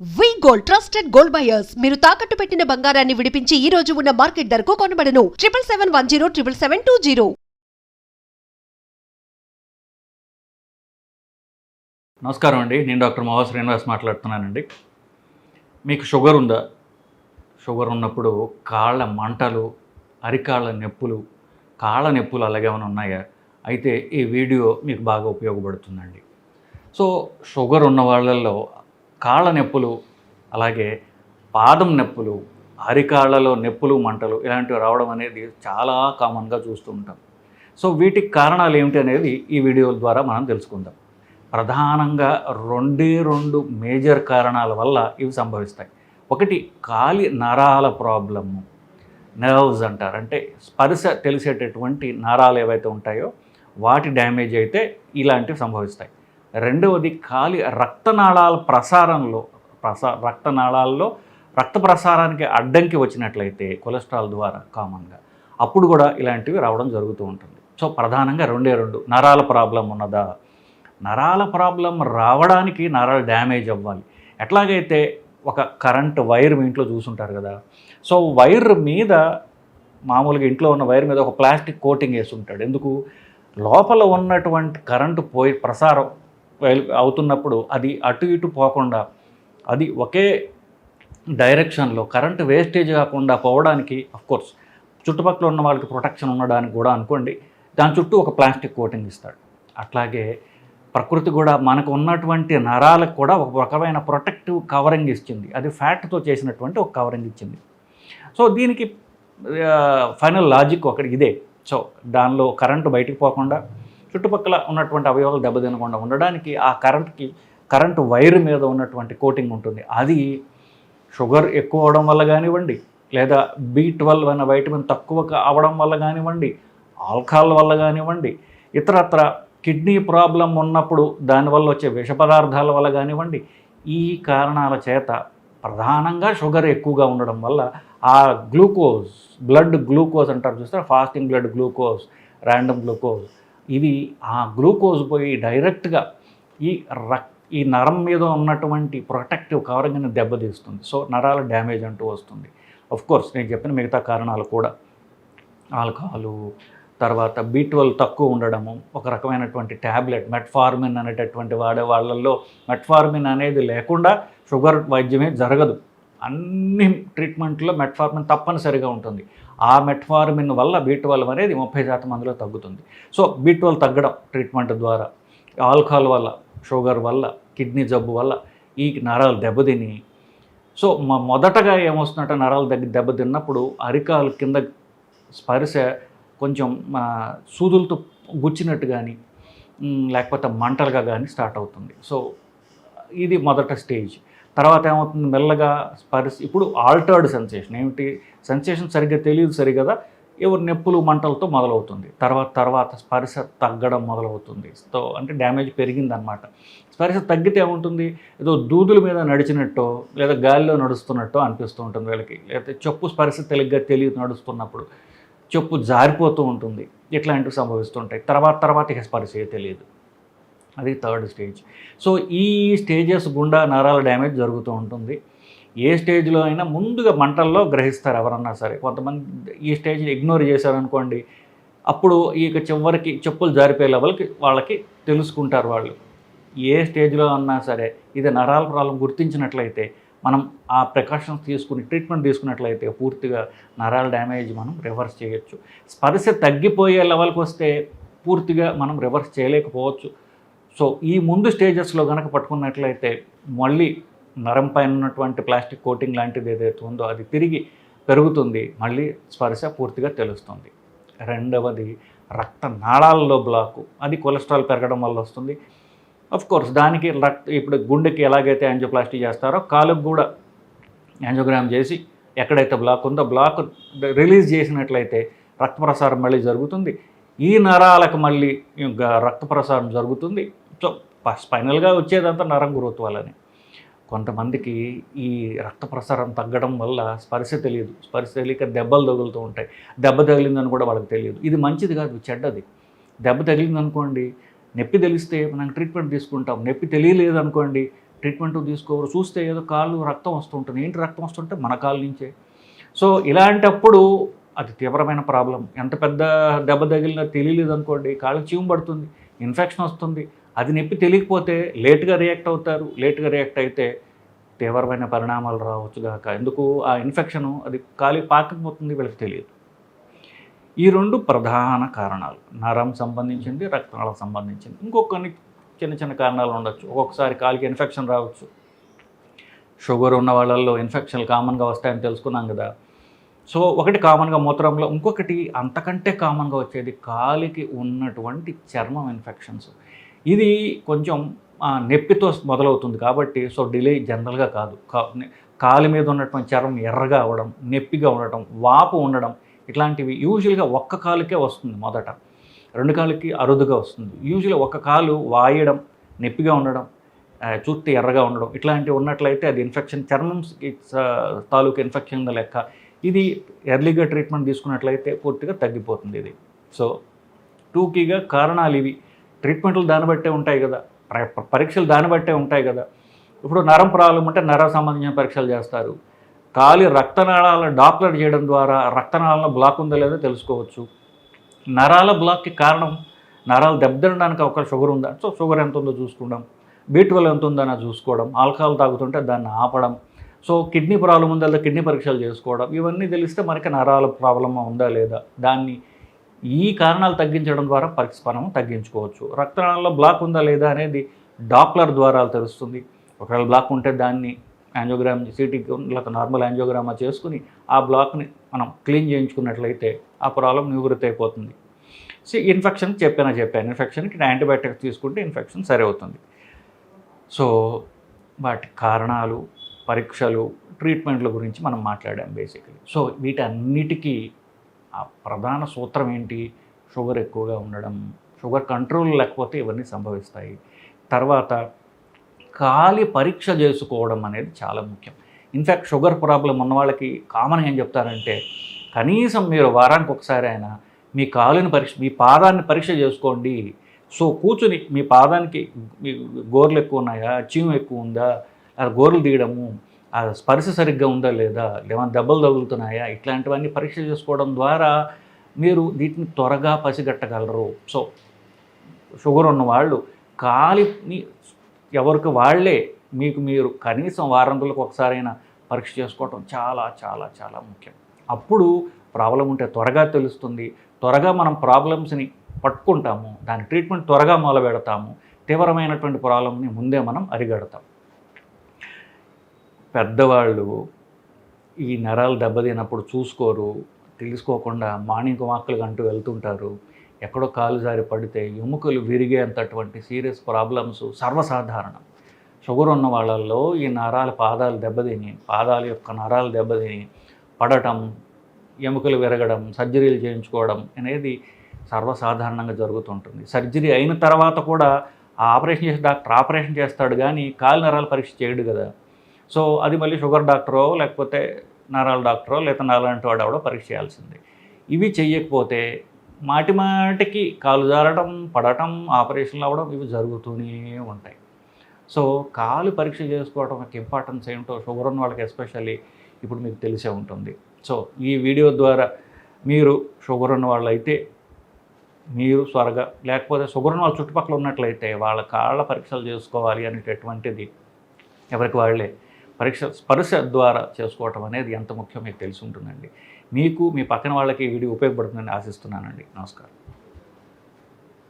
వి gold trusted gold buyers మీరు తాకట్టు పెట్టిన బంగారాన్ని విడిపించి ఈ రోజు ఉన్న మార్కెట్ ధరకు కొనబడను 7771077720. నమస్కారం అండి, నేను డాక్టర్ మోహా శ్రీనివాస్ మాట్లాడుతున్నానండి. మీకు షుగర్ ఉందా? షుగర్ ఉన్నప్పుడు కాళ్ళ మంటలు, అరికాళ్ళ నొప్పులు, కాళ్ళ నొప్పులు అలాగేమైనా ఉన్నాయా? అయితే ఈ వీడియో మీకు బాగా ఉపయోగపడుతుందండి. సో షుగర్ ఉన్న వాళ్ళల్లో కాళ్ళ నొప్పులు, అలాగే పాదం నొప్పులు, అరికాళ్ళలో నొప్పులు, మంటలు ఇలాంటివి రావడం అనేది చాలా కామన్గా చూస్తూ ఉంటాం. సో వీటికి కారణాలు ఏమిటి అనేది ఈ వీడియోల ద్వారా మనం తెలుసుకుందాం. ప్రధానంగా రెండు మేజర్ కారణాల వల్ల ఇవి సంభవిస్తాయి. ఒకటి కాలి నరాల ప్రాబ్లము, నర్వ్స్ అంటారు. అంటే స్పర్శ తెలిసేటటువంటి నరాలు ఏవైతే ఉంటాయో వాటి డ్యామేజ్ అయితే ఇలాంటివి సంభవిస్తాయి. రెండవది కాలి రక్తనాళాల ప్రసారంలో రక్తనాళాల్లో రక్త ప్రసారానికి అడ్డంకి వచ్చినట్లయితే కొలెస్ట్రాల్ ద్వారా కామన్గా అప్పుడు కూడా ఇలాంటివి రావడం జరుగుతూ ఉంటుంది. సో ప్రధానంగా రెండు నరాల ప్రాబ్లం ఉన్నదా? నరాల ప్రాబ్లం రావడానికి నరాలు డ్యామేజ్ అవ్వాలి. ఎట్లాగైతే ఒక కరెంట్ వైర్ మీ ఇంట్లో చూసుంటారు కదా. సో వైర్ మీద మామూలుగా ఇంట్లో ఉన్న వైర్ మీద ఒక ప్లాస్టిక్ కోటింగ్ వేసి ఉంటాడు. ఎందుకు? లోపల ఉన్నటువంటి కరెంటు ప్రసారం అవుతున్నప్పుడు అది అటు ఇటు పోకుండా, అది ఒకే డైరెక్షన్లో కరెంటు వేస్టేజ్ కాకుండా పోవడానికి అఫ్కోర్స్ చుట్టుపక్కల ఉన్న వాళ్ళకి ప్రొటెక్షన్ ఉండడానికి కూడా అనుకోండి, దాని చుట్టూ ఒక ప్లాస్టిక్ కోటింగ్ ఇస్తాడు. అట్లాగే ప్రకృతి కూడా మనకు ఉన్నటువంటి నరాలకు కూడా ఒక రకమైన ప్రొటెక్టివ్ కవరింగ్ ఇచ్చింది. అది ఫ్యాట్తో చేసినటువంటి ఒక కవరింగ్ ఇచ్చింది. సో దీనికి ఫైనల్ లాజిక్ ఒకటి ఇదే. సో దానిలో కరెంటు బయటికి పోకుండా, చుట్టుపక్కల ఉన్నటువంటి అవయవాలు దెబ్బతినకుండా ఉండడానికి ఆ కరెంటు వైర్ మీద ఉన్నటువంటి కోటింగ్ ఉంటుంది. అది షుగర్ ఎక్కువ అవడం వల్ల కానివ్వండి, లేదా B12 అనే వైటమిన్ తక్కువ అవడం వల్ల కానివ్వండి, ఆల్కహాల్ వల్ల కానివ్వండి, ఇతరత్ర కిడ్నీ ప్రాబ్లం ఉన్నప్పుడు దానివల్ల వచ్చే విష పదార్థాల వల్ల కానివ్వండి, ఈ కారణాల చేత ప్రధానంగా షుగర్ ఎక్కువగా ఉండడం వల్ల ఆ గ్లూకోజ్, బ్లడ్ గ్లూకోజ్ అంటారు చూస్తే, fasting blood glucose, random glucose, ఇవి ఆ గ్లూకోజ్ పోయి డైరెక్ట్గా ఈ నరం మీద ఉన్నటువంటి ప్రొటెక్టివ్ కవరింగ్ని దెబ్బతీస్తుంది. సో నరాల డ్యామేజ్ అంటూ వస్తుంది. కోర్స్ నేను చెప్పిన మిగతా కారణాలు కూడా, ఆల్కహాలు, తర్వాత B12 తక్కువ ఉండడము, ఒక రకమైనటువంటి ట్యాబ్లెట్ మెట్ఫార్మిన్ అనేటటువంటి వాడే వాళ్ళల్లో మెట్ఫార్మిన్ అనేది లేకుండా షుగర్ వైద్యమే జరగదు. అన్ని ట్రీట్మెంట్లో మెట్ఫార్మిన్ తప్పనిసరిగా ఉంటుంది. ఆ మెట్ఫార్మిన్ వల్ల B12 అనేది 30% మందిలో తగ్గుతుంది. సో B12 తగ్గడం ట్రీట్మెంట్ ద్వారా, ఆల్కహాల్ వల్ల, షుగర్ వల్ల, కిడ్నీ జబ్బు వల్ల ఈ నరాలు దెబ్బతిని, సో మొదటగా ఏమొస్తుందంటే నరాలు దెబ్బతిన్నప్పుడు అరికాలు కింద స్పర్శ కొంచెం సూదులతో గుచ్చినట్టు కానీ, లేకపోతే మంటలుగా కానీ స్టార్ట్ అవుతుంది. సో ఇది మొదట స్టేజ్. తర్వాత ఏమవుతుంది, మెల్లగా స్పర్శ ఇప్పుడు ఆల్టర్డ్ సెన్సేషన్ ఏమిటి, సెన్సేషన్ సరిగ్గా తెలియదు సరిగదా, ఎవరు నొప్పులు మంటలతో మొదలవుతుంది. తర్వాత స్పర్శ తగ్గడం మొదలవుతుంది. సో అంటే డ్యామేజ్ పెరిగిందనమాట. స్పర్శ తగ్గితే ఏముంటుంది, ఏదో దూదుల మీద నడిచినట్టో లేదా గాలిలో నడుస్తున్నట్టో అనిపిస్తూ ఉంటుంది వీళ్ళకి. లేకపోతే చెప్పు స్పర్శ తెలియదు నడుస్తున్నప్పుడు చెప్పు జారిపోతూ ఉంటుంది. ఇట్లాంటివి సంభవిస్తుంటాయి. తర్వాత ఇక స్పర్శ తెలియదు. అది థర్డ్ స్టేజ్. సో ఈ స్టేజెస్ గుండా నరాల డ్యామేజ్ జరుగుతూ ఉంటుంది. ఏ స్టేజ్లో అయినా ముందుగా మంటల్లో గ్రహిస్తారు ఎవరన్నా సరే. కొంతమంది ఈ స్టేజ్ని ఇగ్నోర్ చేశారనుకోండి, అప్పుడు ఇక చివరికి చెప్పులు జారిపోయే లెవెల్కి వాళ్ళకి తెలుసుకుంటారు వాళ్ళు. ఏ స్టేజ్లో అన్నా సరే ఇది నరాల ప్రాబ్లం గుర్తించినట్లయితే, మనం ఆ ప్రికాషన్స్ తీసుకుని ట్రీట్మెంట్ తీసుకున్నట్లయితే పూర్తిగా నరాల డ్యామేజ్ మనం రివర్స్ చేయొచ్చు. స్పర్శ తగ్గిపోయే లెవెల్కి వస్తే పూర్తిగా మనం రివర్స్ చేయలేకపోవచ్చు. సో ఈ ముందు స్టేజెస్లో కనుక పట్టుకున్నట్లయితే మళ్ళీ నరం పైన ఉన్నటువంటి ప్లాస్టిక్ కోటింగ్ లాంటిది ఏదైతే ఉందో అది తిరిగి పెరుగుతుంది, మళ్ళీ స్పర్శ పూర్తిగా తెలుస్తుంది. రెండవది రక్తనాళాల్లో బ్లాకు, అది కొలెస్ట్రాల్ పెరగడం వల్ల వస్తుంది. కోర్స్ దానికి ఇప్పుడు గుండెకి ఎలాగైతే యాంజియోప్లాస్టీ చేస్తారో కాలుకు కూడా యాంజియోగ్రామ్ చేసి ఎక్కడైతే బ్లాక్ ఉందో బ్లాక్ రిలీజ్ చేసినట్లయితే రక్త ప్రసారం మళ్ళీ జరుగుతుంది. ఈ నరాలకు మళ్ళీ రక్త ప్రసారం జరుగుతుంది. సో ఫైనల్గా వచ్చేదంతా నరం గ్రోత్ వల్లనే. కొంతమందికి ఈ రక్త ప్రసారం తగ్గడం వల్ల స్పర్శ తెలియదు. స్పర్శ తెలియక దెబ్బలు తగులుతూ ఉంటాయి. దెబ్బ తగిలిందని కూడా వాళ్ళకి తెలియదు. ఇది మంచిది కాదు, చెడ్డది. దెబ్బ తగిలిందనుకోండి, నొప్పి తెలిస్తే మనం ట్రీట్మెంట్ తీసుకుంటాం. నొప్పి తెలియలేదు అనుకోండి, ట్రీట్మెంట్ తీసుకోరు, చూస్తే ఏదో కాళ్ళు రక్తం వస్తుంటుంది. ఏంటి రక్తం వస్తుంటే మన కాళ్ళ నుంచే. సో ఇలాంటప్పుడు అది తీవ్రమైన ప్రాబ్లం. ఎంత పెద్ద దెబ్బ తగిలినా తెలియలేదు అనుకోండి, కాళ్ళకి చీము పడుతుంది, ఇన్ఫెక్షన్ వస్తుంది. అది నొప్పి తెలియకపోతే లేట్గా రియాక్ట్ అవుతారు. లేట్గా రియాక్ట్ అయితే తీవ్రమైన పరిణామాలు రావచ్చు గాక. ఎందుకు ఆ ఇన్ఫెక్షను అది కాలి పాకపోతుంది, వీళ్ళకి తెలియదు. ఈ 2 ప్రధాన కారణాలు, నరం సంబంధించింది, రక్తనాళాలకు సంబంధించింది. ఇంకొన్ని చిన్న చిన్న కారణాలు ఉండొచ్చు. ఒక్కొక్కసారి కాలికి ఇన్ఫెక్షన్ రావచ్చు. షుగర్ ఉన్న వాళ్ళల్లో ఇన్ఫెక్షన్లు కామన్గా వస్తాయని తెలుసుకున్నాం కదా. సో ఒకటి కామన్గా మూత్రంలో, ఇంకొకటి అంతకంటే కామన్గా వచ్చేది కాలికి ఉన్నటువంటి చర్మం ఇన్ఫెక్షన్స్. ఇది కొంచెం నొప్పితో మొదలవుతుంది కాబట్టి సో డిలే జనరల్గా కాదు. కాలి మీద ఉన్నటువంటి చర్మం ఎర్రగా అవ్వడం, నొప్పిగా ఉండటం, వాపు ఉండడం, ఇట్లాంటివి యూజువల్గా ఒక్క కాలుకే వస్తుంది. మొదట 2 కాళ్ళకి అరుదుగా వస్తుంది. యూజువల్గా ఒక కాలు వాయడం, నొప్పిగా ఉండడం, చుట్టూ ఎర్రగా ఉండడం, ఇట్లాంటివి ఉన్నట్లయితే అది ఇన్ఫెక్షన్, చర్మం తాలూకు ఇన్ఫెక్షన్ లెక్క. ఇది ఎర్లీగా ట్రీట్మెంట్ తీసుకున్నట్లయితే పూర్తిగా తగ్గిపోతుంది ఇది. సో టూకీగా కారణాలు ఇవి. ట్రీట్మెంట్లు దాన్ని బట్టే ఉంటాయి కదా, పరీక్షలు దాన్ని బట్టే ఉంటాయి కదా. ఇప్పుడు నరం ప్రాబ్లం ఉంటే నరం సంబంధించిన పరీక్షలు చేస్తారు. కాలి రక్తనాళాల డాప్లర్ చేయడం ద్వారా రక్తనాళాల బ్లాక్ ఉందో లేదో తెలుసుకోవచ్చు. నరాల బ్లాక్కి కారణం నరాలు దెబ్బతినడానికి ఒక షుగర్ ఉందా, సో షుగర్ ఎంత ఉందో చూసుకోవడం, B12 ఎంత ఉందో చూసుకోవడం, ఆల్కహాల్ తాగుతుంటే దాన్ని ఆపడం, సో కిడ్నీ ప్రాబ్లం ఉందా లేదా కిడ్నీ పరీక్షలు చేసుకోవడం, ఇవన్నీ తెలిస్తే మనకి నరాల ప్రాబ్లం ఉందా లేదా, దాన్ని ఈ కారణాలు తగ్గించడం ద్వారా పరిస్థితి తగ్గించుకోవచ్చు. రక్తనాళాల్లో బ్లాక్ ఉందా లేదా అనేది డాప్లర్ ద్వారా తెలుస్తుంది. ఒకవేళ బ్లాక్ ఉంటే దాన్ని యాంజియోగ్రామ్, సిటీ లేక నార్మల్ యాంజియోగ్రామా చేసుకుని ఆ బ్లాక్ని మనం క్లీన్ చేయించుకున్నట్లయితే ఆ ప్రాబ్లం నివృత్తి అయిపోతుంది. సో ఇన్ఫెక్షన్ చెప్పాను, ఇన్ఫెక్షన్కి యాంటీబయాటిక్స్ తీసుకుంటే ఇన్ఫెక్షన్ సరి అవుతుంది. సో వాటి కారణాలు, పరీక్షలు, ట్రీట్మెంట్ల గురించి మనం మాట్లాడాం బేసికలీ. సో వీటన్నిటికీ ఆ ప్రధాన సూత్రం ఏంటి? షుగర్ ఎక్కువగా ఉండడం, షుగర్ కంట్రోల్ లేకపోతే ఇవన్నీ సంభవిస్తాయి. తర్వాత కాలి పరీక్ష చేసుకోవడం అనేది చాలా ముఖ్యం. ఇన్ఫ్యాక్ట్ షుగర్ ప్రాబ్లం ఉన్న వాళ్ళకి కామన్గా ఏం చెప్తారంటే, కనీసం మీరు వారానికి ఒకసారి అయినా మీ కాలుని మీ పాదాన్ని పరీక్ష చేసుకోండి. సో కూర్చుని మీ పాదానికి మీ గోర్లు ఎక్కువ ఉన్నాయా, చీము ఎక్కువ ఉందా, అది గోర్లు తీయడము, ఆ స్పర్శ సరిగ్గా ఉందా లేదా, ఏమైనా దెబ్బలు తగులుతున్నాయా, ఇట్లాంటివన్నీ పరీక్ష చేసుకోవడం ద్వారా మీరు వీటిని త్వరగా పసిగట్టగలరు. సో షుగర్ ఉన్నవాళ్ళు కాలిని ఎవరికి వాళ్ళే మీరు కనీసం వారం రోజులకు ఒకసారైనా పరీక్ష చేసుకోవడం చాలా చాలా చాలా ముఖ్యం. అప్పుడు ప్రాబ్లం ఉంటే త్వరగా తెలుస్తుంది, త్వరగా మనం ప్రాబ్లమ్స్ని పట్టుకుంటాము, దాని ట్రీట్మెంట్ త్వరగా మొదలు పెడతాము, తీవ్రమైనటువంటి ప్రాబ్లమ్ని ముందే మనం అరిగడతాం. పెద్దవాళ్ళు ఈ నరాలు దెబ్బతినప్పుడు చూసుకోరు, తెలుసుకోకుండా మార్నింగ్ వాకులు అంటూ వెళ్తుంటారు. ఎక్కడో కాలు జారి పడితే ఎముకలు విరిగేంతటువంటి సీరియస్ ప్రాబ్లమ్స్ సర్వసాధారణం. షుగర్ ఉన్న వాళ్ళల్లో ఈ నరాల పాదాల యొక్క నరాలు దెబ్బతిని పడటం, ఎముకలు విరగడం, సర్జరీలు చేయించుకోవడం అనేది సర్వసాధారణంగా జరుగుతుంటుంది. సర్జరీ అయిన తర్వాత కూడా ఆపరేషన్ చేసే డాక్టర్ ఆపరేషన్ చేస్తాడు కానీ కాలు నరాల పరీక్ష చేయడు కదా. సో అది మళ్ళీ షుగర్ డాక్టరో లేకపోతే నరాల డాక్టరో లేదా నాలాంటి వాడు ఎవడో పరీక్ష చేయాల్సిందే. ఇవి చెయ్యకపోతే మాటిమాటికి కాలు జారడం, పడటం, ఆపరేషన్లు అవ్వడం ఇవి జరుగుతూనే ఉంటాయి. సో కాలు పరీక్ష చేసుకోవడం యొక్క ఇంపార్టెన్స్ ఏంటో షుగర్ ఉన్న వాళ్ళకి ఎస్పెషల్లీ ఇప్పుడు మీకు తెలిసే ఉంటుంది. సో ఈ వీడియో ద్వారా మీరు షుగర్ ఉన్న వాళ్ళు అయితే మీరు త్వరగా, లేకపోతే షుగర్ ఉన్న వాళ్ళ చుట్టుపక్కల ఉన్నట్లయితే వాళ్ళ కాళ్ళ పరీక్షలు చేసుకోవాలి అనేటటువంటిది ఎవరికి వాళ్ళే స్పర్శ ద్వారా చేసుకోవటం అనేది ఎంత ముఖ్యం మీకు తెలిసి ఉంటుందండి. మీకు మీ పక్కన వాళ్ళకి ఈ వీడియో ఉపయోగపడుతుందని ఆశిస్తున్నానండి. నమస్కారం.